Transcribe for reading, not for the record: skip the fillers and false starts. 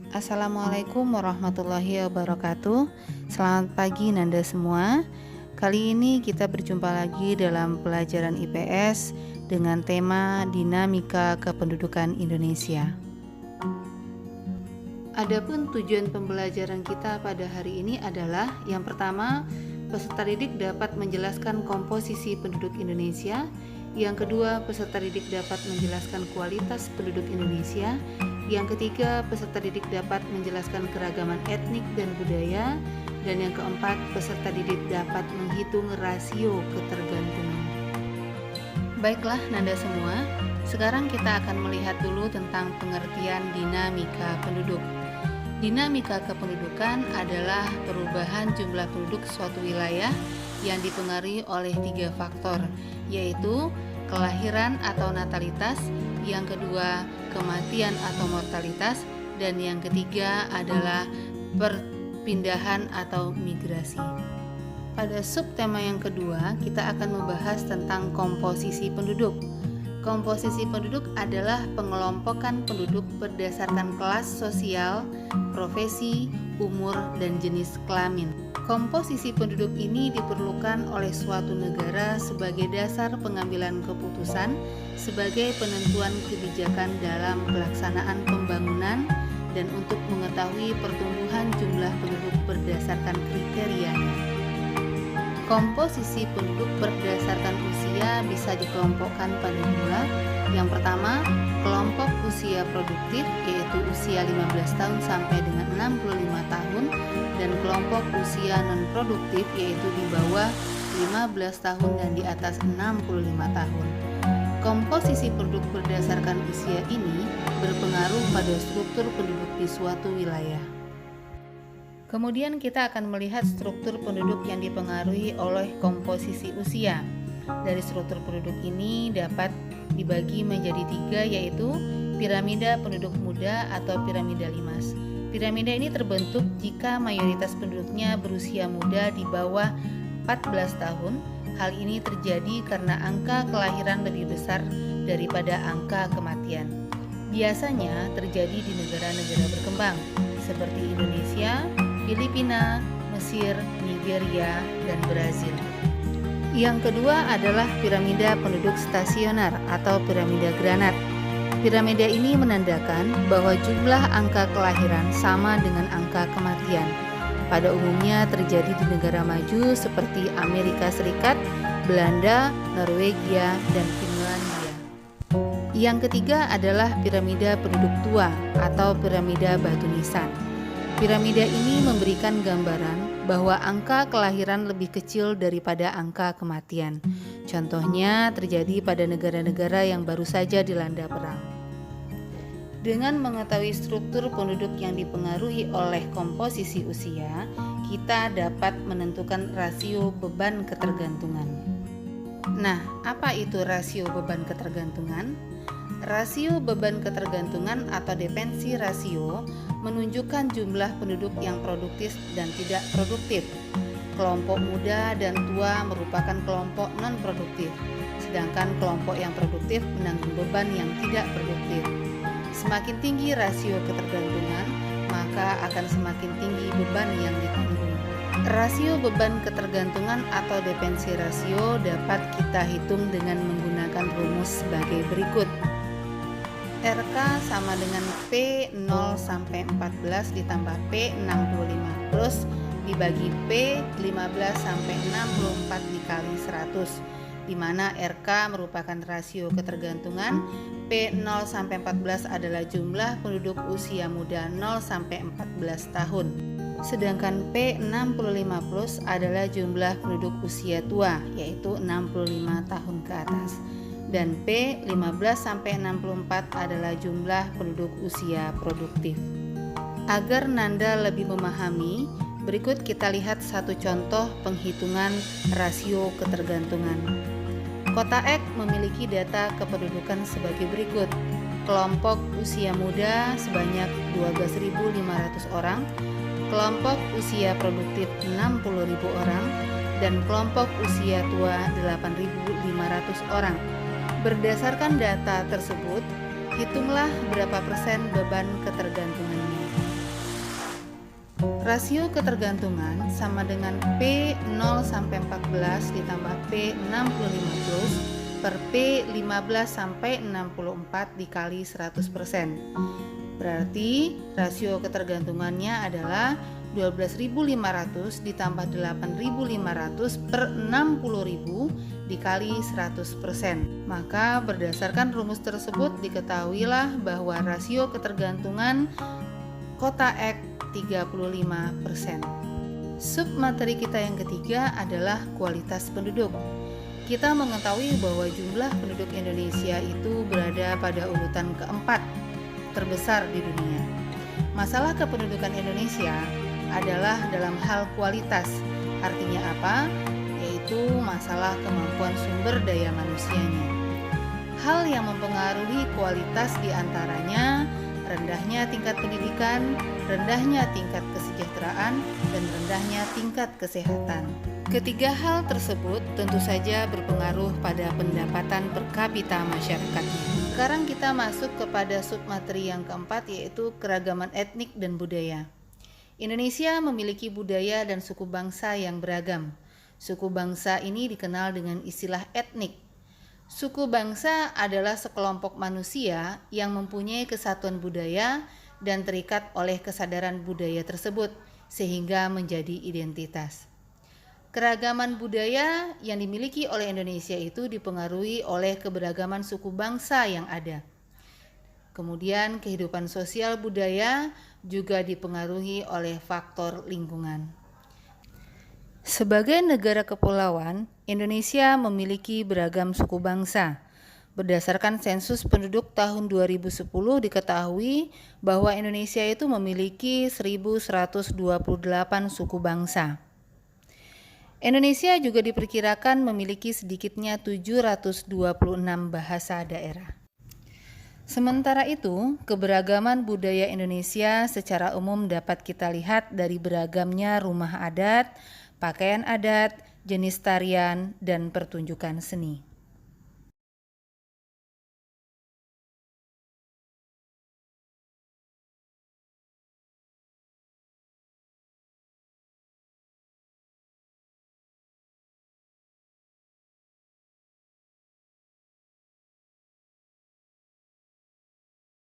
Assalamualaikum warahmatullahi wabarakatuh. Selamat pagi Nanda semua. Kali ini kita berjumpa lagi dalam pelajaran IPS dengan tema Dinamika Kependudukan Indonesia. Adapun tujuan pembelajaran kita pada hari ini adalah yang pertama, peserta didik dapat menjelaskan komposisi penduduk Indonesia. Yang kedua, peserta didik dapat menjelaskan kualitas penduduk Indonesia. Yang ketiga, peserta didik dapat menjelaskan keragaman etnik dan budaya. Dan yang keempat, peserta didik dapat menghitung rasio ketergantungan. Baiklah Nanda semua, sekarang kita akan melihat dulu tentang pengertian dinamika penduduk. Dinamika kependudukan adalah perubahan jumlah penduduk suatu wilayah yang dipengaruhi oleh 3 faktor, yaitu kelahiran atau natalitas, yang kedua kematian atau mortalitas, dan yang ketiga adalah perpindahan atau migrasi. Pada subtema yang kedua, kita akan membahas tentang komposisi penduduk. Komposisi penduduk adalah pengelompokan penduduk berdasarkan kelas sosial, profesi, umur, dan jenis kelamin. Komposisi penduduk ini diperlukan oleh suatu negara sebagai dasar pengambilan keputusan sebagai penentuan kebijakan dalam pelaksanaan pembangunan dan untuk mengetahui pertumbuhan jumlah penduduk berdasarkan kriterianya. Komposisi penduduk berdasarkan usia bisa dikelompokkan pada 2. Yang pertama, kelompok usia produktif, yaitu usia 15 tahun sampai dengan 65 tahun, dan kelompok usia non-produktif, yaitu di bawah 15 tahun dan di atas 65 tahun. Komposisi penduduk berdasarkan usia ini berpengaruh pada struktur penduduk di suatu wilayah. Kemudian kita akan melihat struktur penduduk yang dipengaruhi oleh komposisi usia. Dari struktur penduduk ini dapat dibagi menjadi 3, yaitu piramida penduduk muda atau piramida Limas. Piramida ini terbentuk jika mayoritas penduduknya berusia muda di bawah 14 tahun. Hal ini terjadi karena angka kelahiran lebih besar daripada angka kematian. Biasanya terjadi di negara-negara berkembang seperti Indonesia, Filipina, Mesir, Nigeria, dan Brazil. Yang kedua adalah piramida penduduk stasioner atau piramida granat. Piramida ini menandakan bahwa jumlah angka kelahiran sama dengan angka kematian. Pada umumnya terjadi di negara maju seperti Amerika Serikat, Belanda, Norwegia, dan Finlandia. Yang ketiga adalah piramida penduduk tua atau piramida batu nisan. Piramida ini memberikan gambaran bahwa angka kelahiran lebih kecil daripada angka kematian. Contohnya terjadi pada negara-negara yang baru saja dilanda perang. Dengan mengetahui struktur penduduk yang dipengaruhi oleh komposisi usia, kita dapat menentukan rasio beban ketergantungan. Nah, apa itu rasio beban ketergantungan? Rasio beban ketergantungan atau dependensi rasio menunjukkan jumlah penduduk yang produktif dan tidak produktif. Kelompok muda dan tua merupakan kelompok non-produktif, sedangkan kelompok yang produktif menanggung beban yang tidak produktif. Semakin tinggi rasio ketergantungan, maka akan semakin tinggi beban yang ditanggung. Rasio beban ketergantungan atau dependensi rasio dapat kita hitung dengan menggunakan rumus sebagai berikut. RK sama dengan P0 sampai 14 ditambah P65 plus dibagi P15 sampai 64 dikali 100, di mana RK merupakan rasio ketergantungan, P0 sampai 14 adalah jumlah penduduk usia muda 0 sampai 14 tahun. Sedangkan P65 plus adalah jumlah penduduk usia tua, yaitu 65 tahun ke atas. Dan P15 sampai 64 adalah jumlah penduduk usia produktif. Agar Nanda lebih memahami, berikut kita lihat satu contoh penghitungan rasio ketergantungan. Kota X memiliki data kependudukan sebagai berikut. Kelompok usia muda sebanyak 12.500 orang, kelompok usia produktif 60.000 orang, dan kelompok usia tua 8.500 orang. Berdasarkan data tersebut, hitunglah berapa persen beban ketergantungannya. Rasio ketergantungan sama dengan P 0 sampai 14 ditambah P 65 plus per P 15 sampai 64 dikali 100%. Berarti rasio ketergantungannya adalah 12.500 ditambah 8.500 per 60.000 dikali 100%. Maka berdasarkan rumus tersebut diketahuilah bahwa rasio ketergantungan kota X 35%. Submateri kita yang ketiga adalah kualitas penduduk. Kita mengetahui bahwa jumlah penduduk Indonesia itu berada pada urutan keempat terbesar di dunia. Masalah kependudukan Indonesia adalah dalam hal kualitas. Artinya apa? Yaitu masalah kemampuan sumber daya manusianya. Hal yang mempengaruhi kualitas diantaranya rendahnya tingkat pendidikan, rendahnya tingkat kesejahteraan, dan rendahnya tingkat kesehatan. Ketiga hal tersebut tentu saja berpengaruh pada pendapatan per kapita masyarakatnya. Sekarang kita masuk kepada submateri yang keempat, yaitu keragaman etnik dan budaya. Indonesia memiliki budaya dan suku bangsa yang beragam. Suku bangsa ini dikenal dengan istilah etnik. Suku bangsa adalah sekelompok manusia yang mempunyai kesatuan budaya dan terikat oleh kesadaran budaya tersebut sehingga menjadi identitas. Keragaman budaya yang dimiliki oleh Indonesia itu dipengaruhi oleh keberagaman suku bangsa yang ada. Kemudian kehidupan sosial budaya juga dipengaruhi oleh faktor lingkungan. Sebagai negara kepulauan, Indonesia memiliki beragam suku bangsa. Berdasarkan sensus penduduk tahun 2010 diketahui bahwa Indonesia itu memiliki 1.128 suku bangsa. Indonesia juga diperkirakan memiliki sedikitnya 726 bahasa daerah. Sementara itu, keberagaman budaya Indonesia secara umum dapat kita lihat dari beragamnya rumah adat, pakaian adat, jenis tarian, dan pertunjukan seni.